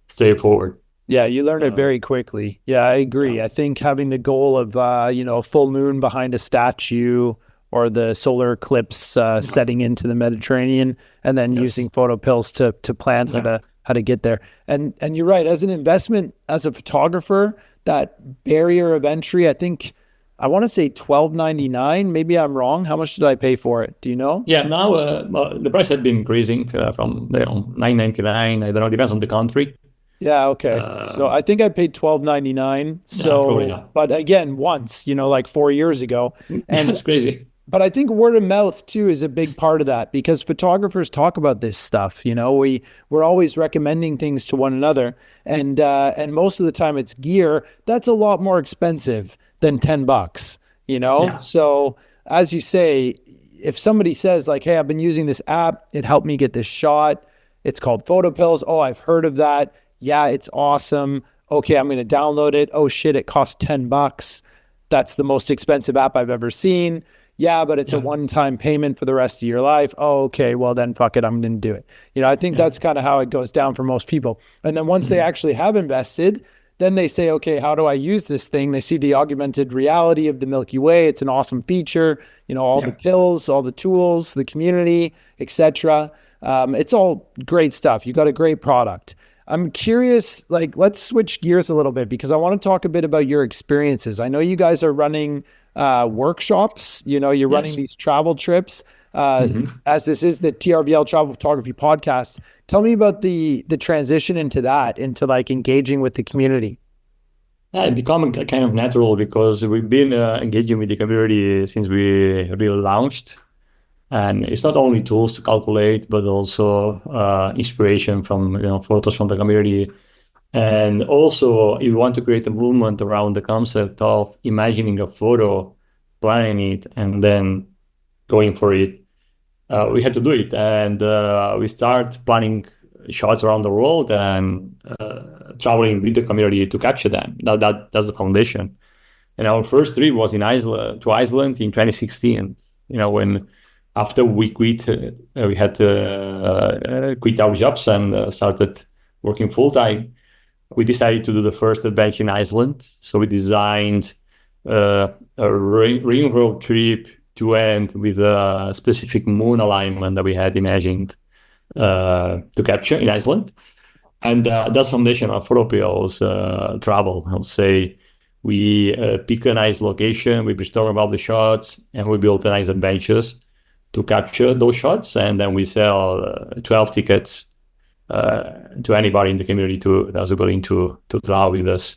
straightforward. Yeah, you learn it very quickly. Yeah, I agree. I think having the goal of, a full moon behind a statue or the solar eclipse setting into the Mediterranean, and then using PhotoPills to plan how to get there. And you're right, as an investment, as a photographer, that barrier of entry, I want to say $12.99. Maybe I'm wrong. How much did I pay for it? Do you know? Yeah, now the price had been increasing from $9.99. I don't know, depends on the country. Yeah. Okay. So I think I paid $12.99. So, probably, yeah. But again, once, like 4 years ago, and that's crazy. But I think word of mouth too is a big part of that, because photographers talk about this stuff. We're always recommending things to one another, and most of the time it's gear that's a lot more expensive than $10. Yeah. So as you say, if somebody says like, "Hey, I've been using this app. It helped me get this shot. It's called PhotoPills. Oh, I've heard of that. Yeah, it's awesome. Okay, I'm going to download it. Oh shit, it costs $10. That's the most expensive app I've ever seen. Yeah, but it's a one-time payment for the rest of your life. Oh, okay, well then fuck it, I'm going to do it." I think that's kind of how it goes down for most people. And then once they actually have invested, then they say, okay, how do I use this thing? They see the augmented reality of the Milky Way. It's an awesome feature, all the pills, all the tools, the community, etc. It's all great stuff. You got a great product. I'm curious, let's switch gears a little bit, because I want to talk a bit about your experiences. I know you guys are running workshops, you're running these travel trips, as this is the TRVL Travel Photography Podcast. Tell me about the transition into engaging with the community. Yeah, it became kind of natural because we've been engaging with the community since we really launched. And it's not only tools to calculate, but also inspiration from photos from the community. And also, if you want to create a movement around the concept of imagining a photo, planning it, and then going for it, we had to do it. And we start planning shots around the world and traveling with the community to capture them. That's the foundation. And our first trip was in Iceland in 2016. When after we quit, we had to quit our jobs and started working full time. We decided to do the first adventure in Iceland. So we designed a ring road trip to end with a specific moon alignment that we had imagined to capture in Iceland. And that's foundation of PhotoPills travel. I would say we pick a nice location, we brainstorm about the shots, and we build a nice adventures to capture those shots, and then we sell 12 tickets to anybody in the community that's willing to travel with us.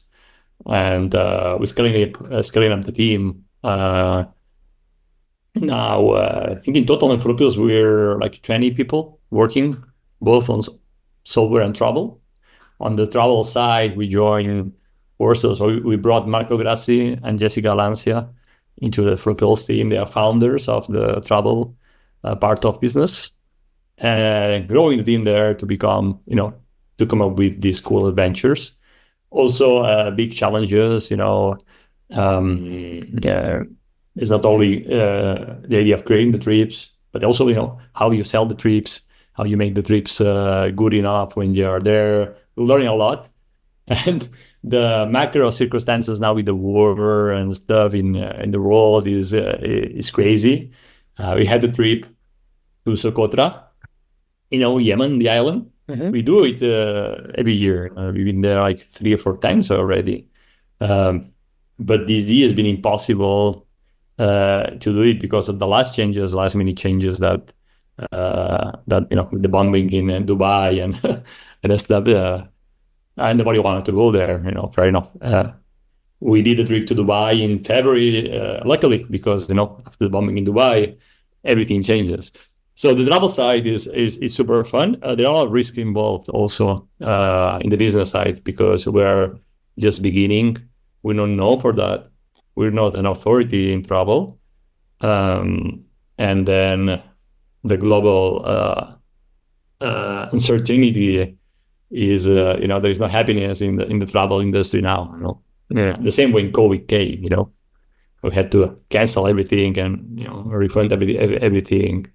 And we're scaling up the team. Now, I think in total in Philippines, we're like 20 people working both on software and travel. On the travel side, we joined forces. So we brought Marco Grassi and Jessica Lancia into the Philippines team. They are founders of the travel part of business, and growing the team there to become, to come up with these cool adventures. Also, big challenges, it's not only the idea of creating the trips, but also, how you sell the trips, how you make the trips good enough when you are there. We're learning a lot. And the macro circumstances now with the war and stuff in the world is crazy. We had a trip to Socotra, Yemen, the island. Mm-hmm. We do it every year. We've been there like 3 or 4 times already. But this year has been impossible to do it because of the last minute changes that with the bombing in Dubai and and stuff. And nobody wanted to go there. Fair enough. We did a trip to Dubai in February, luckily, because after the bombing in Dubai, everything changes. So the travel side is super fun. There are a lot of risks involved also in the business side because we're just beginning. We don't know for that. We're not an authority in travel. And then the global uncertainty is, there is no happiness in the travel industry now. Yeah. The same way COVID came, we had to cancel everything and, refund everything.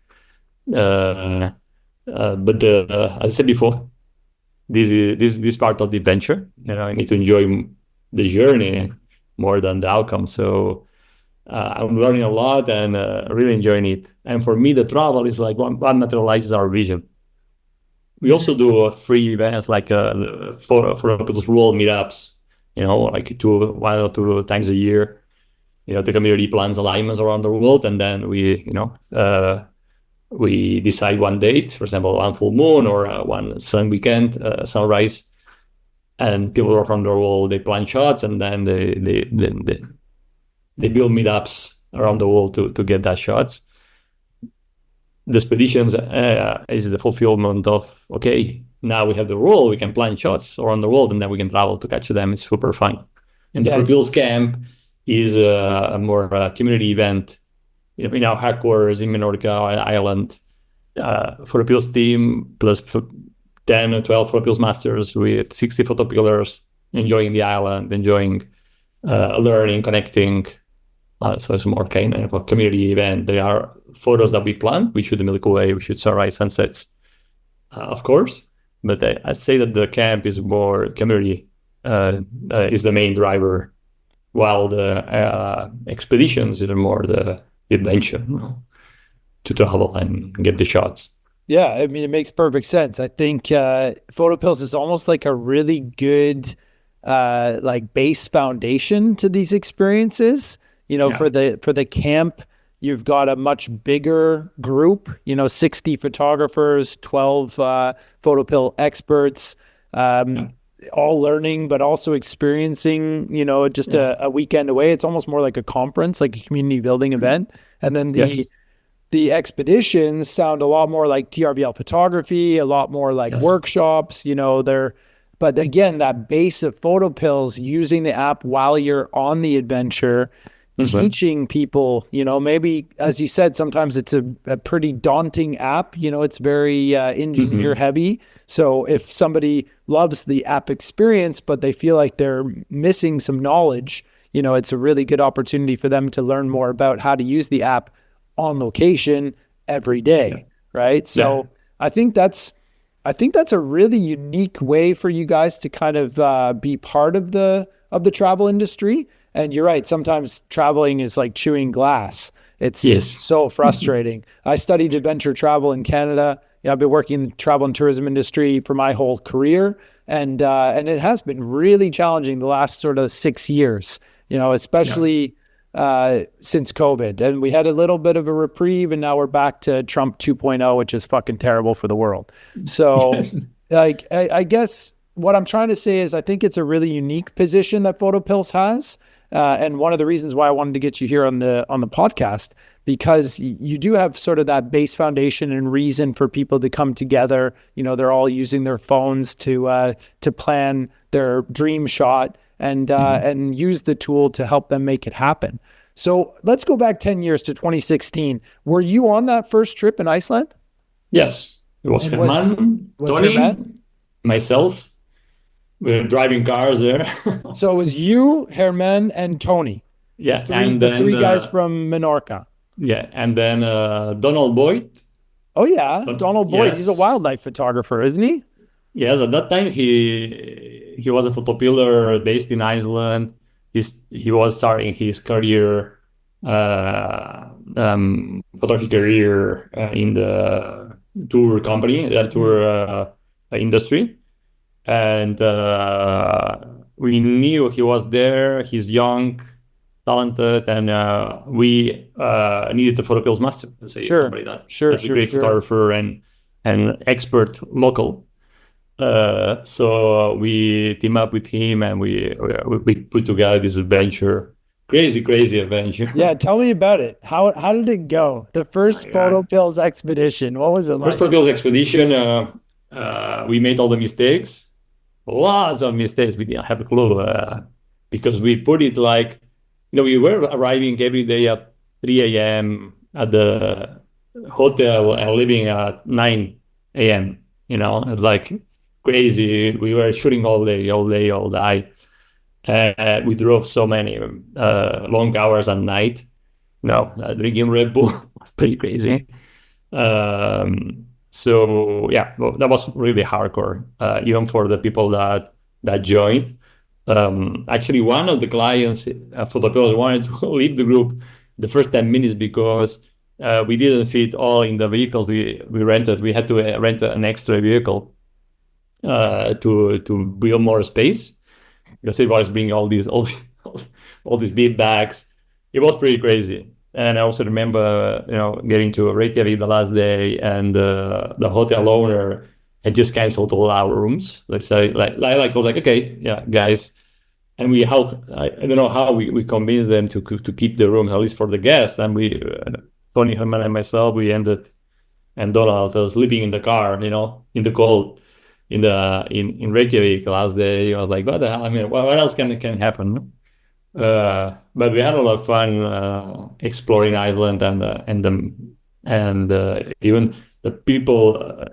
But as I said before, this is part of the adventure. I need to enjoy the journey more than the outcome. So I'm learning a lot and really enjoying it. And for me, the travel is like what materializes our vision. We also do 3 events like for those world meetups, like 1 or 2 times a year. The community plans alignments around the world, and then we decide one date, for example, one full moon or one sun weekend, sunrise, and people around the world, they plan shots, and then they build meetups around the world to get that shots. The expeditions is the fulfillment of, okay, now we have the world, we can plan shots around the world, and then we can travel to catch them. It's super fun. And the PhotoPills camp is a more community event. In our headquarters in Minorca Island, PhotoPills team plus 10 or 12 PhotoPills masters with 60 photopillers enjoying the island, enjoying learning, connecting. So it's more kind of a community event. There are photos that we plan. We shoot the Milky Way, we shoot sunrise, sunsets, of course. But I say that the camp is more community, is the main driver, while the expeditions are more the adventure, to travel and get the shots. Yeah, I mean, it makes perfect sense. I think PhotoPills is almost like a really good like base foundation to these experiences. For the camp, you've got a much bigger group, 60 photographers, 12 PhotoPill experts, all learning, but also experiencing, just a weekend away. It's almost more like a conference, like a community building event. And then the expeditions sound a lot more like TRVL photography, a lot more like workshops, but again, that base of PhotoPills, using the app while you're on the adventure, teaching people, maybe, as you said, sometimes it's a pretty daunting app, it's very engineer heavy. So if somebody loves the app experience, but they feel like they're missing some knowledge, it's a really good opportunity for them to learn more about how to use the app on location every day. Right. So I think that's a really unique way for you guys to kind of be part of the travel industry. And you're right. Sometimes traveling is like chewing glass. It's so frustrating. I studied adventure travel in Canada. I've been working in the travel and tourism industry for my whole career, and it has been really challenging the last sort of 6 years. Especially since COVID, and we had a little bit of a reprieve, and now we're back to Trump 2.0, which is fucking terrible for the world. So, Yes. like, I guess what I'm trying to say is I think it's a really unique position that PhotoPills has. And one of the reasons why I wanted to get you here on the podcast, because you do have sort of that base foundation and reason for people to come together. They're all using their phones to plan their dream shot and use the tool to help them make it happen. So let's go back 10 years to 2016. Were you on that first trip in Iceland? Yes, it was And Herman, was Tony, Herman? myself. We were driving cars there. So it was you, Herman, and Tony. Yeah, And the three guys from Menorca. Yeah, and then Donald Boyd. Oh yeah, Donald Boyd. He's a Yes. wildlife photographer, isn't he? Yes, at that time he was a photopiller based in Iceland. He was starting his career, photography career in the tour company, tour industry, and we knew he was there. He's young, talented, and we needed a PhotoPills master, let's say, somebody that's a great photographer and expert local. So we team up with him, and we put together this adventure, crazy adventure. Yeah, tell me about it. How did it go? The first PhotoPills expedition. What was it like? First PhotoPills expedition, we made all the mistakes, lots of mistakes. We didn't have a clue because we put it like, we were arriving every day at 3 a.m. at the hotel and leaving at 9 a.m. Like crazy. We were shooting all day. We drove so many long hours at night. Drinking Red Bull was pretty crazy. So yeah, that was really hardcore, even for the people that joined. Actually, one of the clients for the PhotoPills wanted to leave the group the first 10 minutes because we didn't fit all in the vehicles we rented. We had to rent an extra vehicle to build more space because it was bringing all these big bags. It was pretty crazy. And I also remember, getting to Reykjavik the last day, and the hotel owner had just canceled all our rooms. Let's say, I was like, okay, yeah, guys. And I don't know how we convinced them to keep the room, at least for the guests. And we, Tony, Herman, and myself, we ended, and Donald was sleeping in the car, in the cold, in Reykjavik last day. I was like, what the hell? I mean, what else can happen? But we had a lot of fun exploring Iceland and even the people.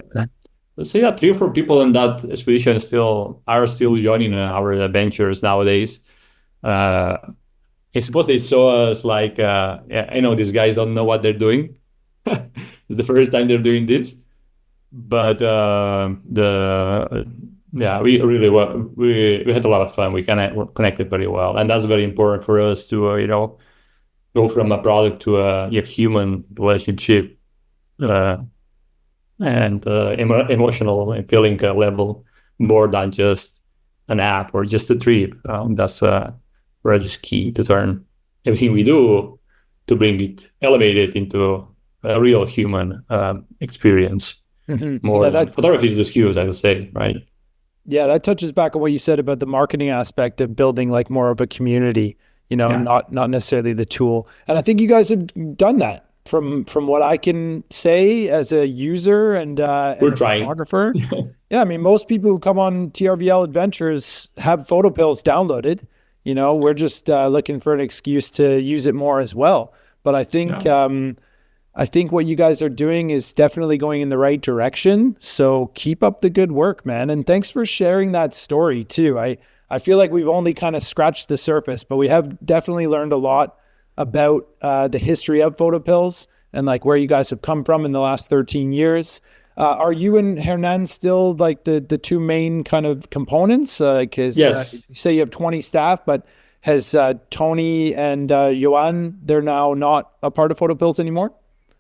Let's say that 3 or 4 people in that expedition are still joining our adventures nowadays. I suppose they saw us like, these guys don't know what they're doing. It's the first time they're doing this, but we really we had a lot of fun. We connected very well, and that's very important for us to go from a product to a human relationship. And emotional and feeling level more than just an app or just a trip. That's where it's key to turn everything we do to elevate it into a real human experience. More photography is the excuse, I would say, right? Yeah, that touches back on what you said about the marketing aspect of building like more of a community, not necessarily the tool. And I think you guys have done that. From what I can say as a user and a photographer. Yeah, I mean, most people who come on TRVL Adventures have PhotoPills downloaded. We're just looking for an excuse to use it more as well. But I think what you guys are doing is definitely going in the right direction. So keep up the good work, man. And thanks for sharing that story too. I feel like we've only kind of scratched the surface, but we have definitely learned a lot about the history of PhotoPills and like where you guys have come from in the last 13 years. Are you and Hernan still like the 2 main kind of components? Yes. You say you have 20 staff, but has Tony and Johan, they're now not a part of PhotoPills anymore?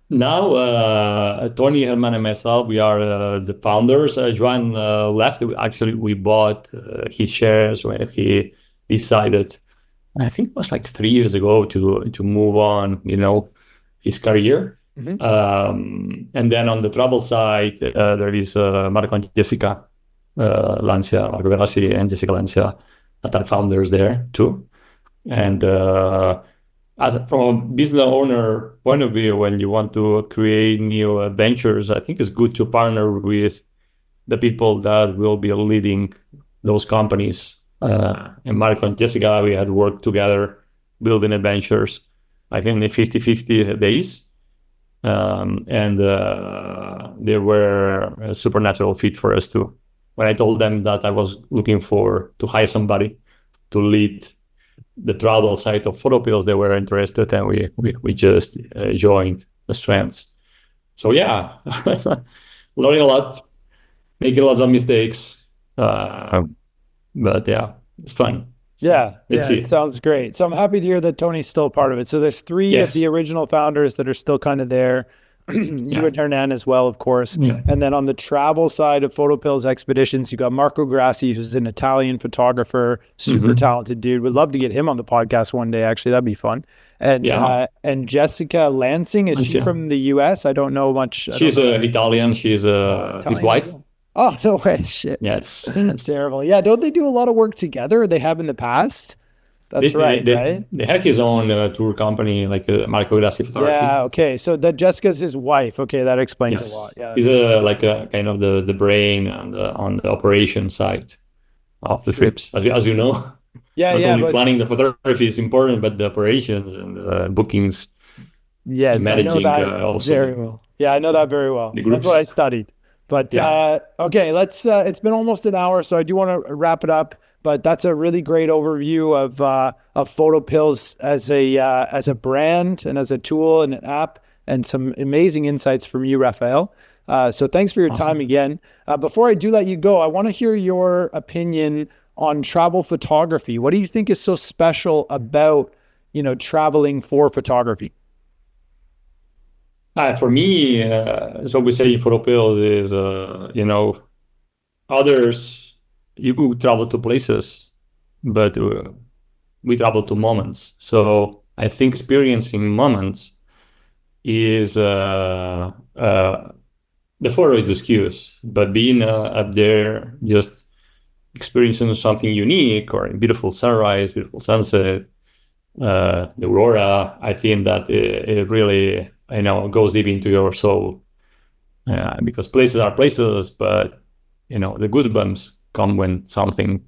Now, Tony, Herman, and myself, we are the founders. Joan left. Actually, we bought his shares when he decided, I think it was like 3 years ago, to move on, his career. Mm-hmm. And then on the travel side, there is Marco and Jessica Lancia, Marco Verassi and Jessica Lancia, that are founders there too. And from a business owner point of view, when you want to create new ventures, I think it's good to partner with the people that will be leading those companies. And Marco and Jessica, we had worked together building adventures, I think in 50-50 days. And they were a supernatural fit for us too. When I told them that I was looking to hire somebody to lead the travel side of PhotoPills, they were interested, and we just joined the strengths. So yeah, learning a lot, making lots of mistakes, but yeah, it's fun. Yeah, it sounds great. So I'm happy to hear that Tony's still part of it. So there's three of the original founders that are still kind of there. You and Hernan as well, of course. Yeah. And then on the travel side of PhotoPills Expeditions, you got Marco Grassi, who's an Italian photographer, super talented dude. Would love to get him on the podcast one day. Actually, that'd be fun. And Jessica Lansing, is she from the US? I don't know much. She's Italian. She's his wife. Oh, no way. Shit. Yeah, it's terrible. Yeah, don't they do a lot of work together? They have in the past? That's right? They have his own tour company, like Marco Grassi Photography. Yeah, okay. So that Jessica's his wife. Okay, that explains a lot. Yeah, he's like a kind of the brain on the operation side of the trips, as you know. Not only planning the photography is important, but the operations and bookings. Yes, managing I know that also very well. Yeah, I know that very well. That's what I studied. But okay, let's. It's been almost an hour, so I do want to wrap it up. But that's a really great overview of PhotoPills as a brand and as a tool and an app, and some amazing insights from you, Rafael. So thanks for your time again. Before I do let you go, I want to hear your opinion on travel photography. What do you think is so special about traveling for photography? For me, so we say in PhotoPills is others. You could travel to places, but we travel to moments. So I think experiencing moments is the photo is the excuse, but being up there, just experiencing something unique or a beautiful sunrise, beautiful sunset, the aurora, I think that it really goes deep into your soul, because places are places, but the goosebumps come when something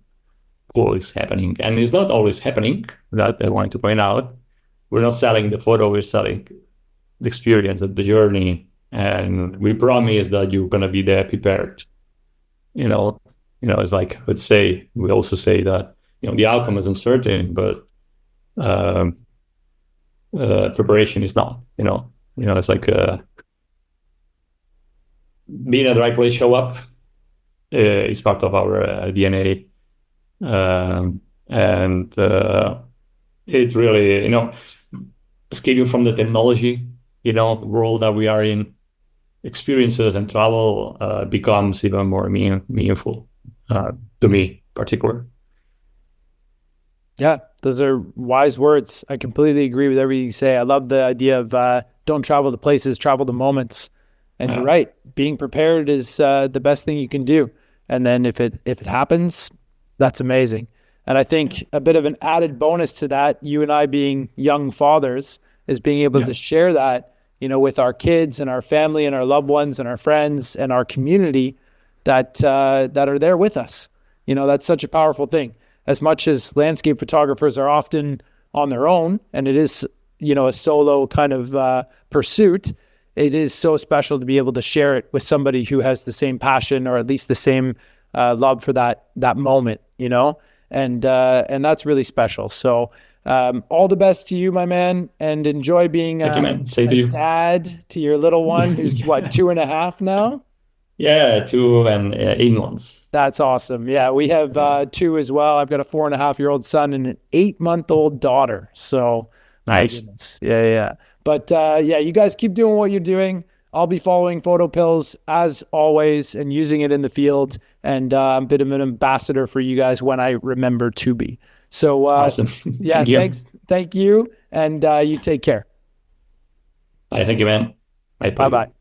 cool is happening, and it's not always happening. That I want to point out. We're not selling the photo; we're selling the experience of the journey, and we promise that you're gonna be there prepared. It's like we also say that the outcome is uncertain, but preparation is not. It's like being at the right place, show up. Is part of our DNA, and it really, escaping from the technology, world that we are in, experiences and travel becomes even more meaningful to me, particular. Yeah, those are wise words. I completely agree with everything you say. I love the idea of don't travel to places, travel to moments. And you're right. Being prepared is the best thing you can do. And then if it happens, that's amazing. And I think a bit of an added bonus to that, you and I being young fathers, is being able to share that, with our kids and our family and our loved ones and our friends and our community that are there with us. That's such a powerful thing. As much as landscape photographers are often on their own, and it is, a solo kind of pursuit, it is so special to be able to share it with somebody who has the same passion, or at least the same love for that moment, and that's really special. So all the best to you, my man, and enjoy being a dad to your little one, who's what, 2.5 now? Yeah, 2 and 8 months. That's awesome. Yeah, we have 2 as well. I've got a 4.5-year-old son and an 8-month-old daughter. So nice. Yeah. But yeah, you guys keep doing what you're doing. I'll be following PhotoPills as always and using it in the field. And I'm a bit of an ambassador for you guys when I remember to be. So Awesome. yeah, Thank you. thank you. And you take care. Thank you, man. Bye Bye bye. bye.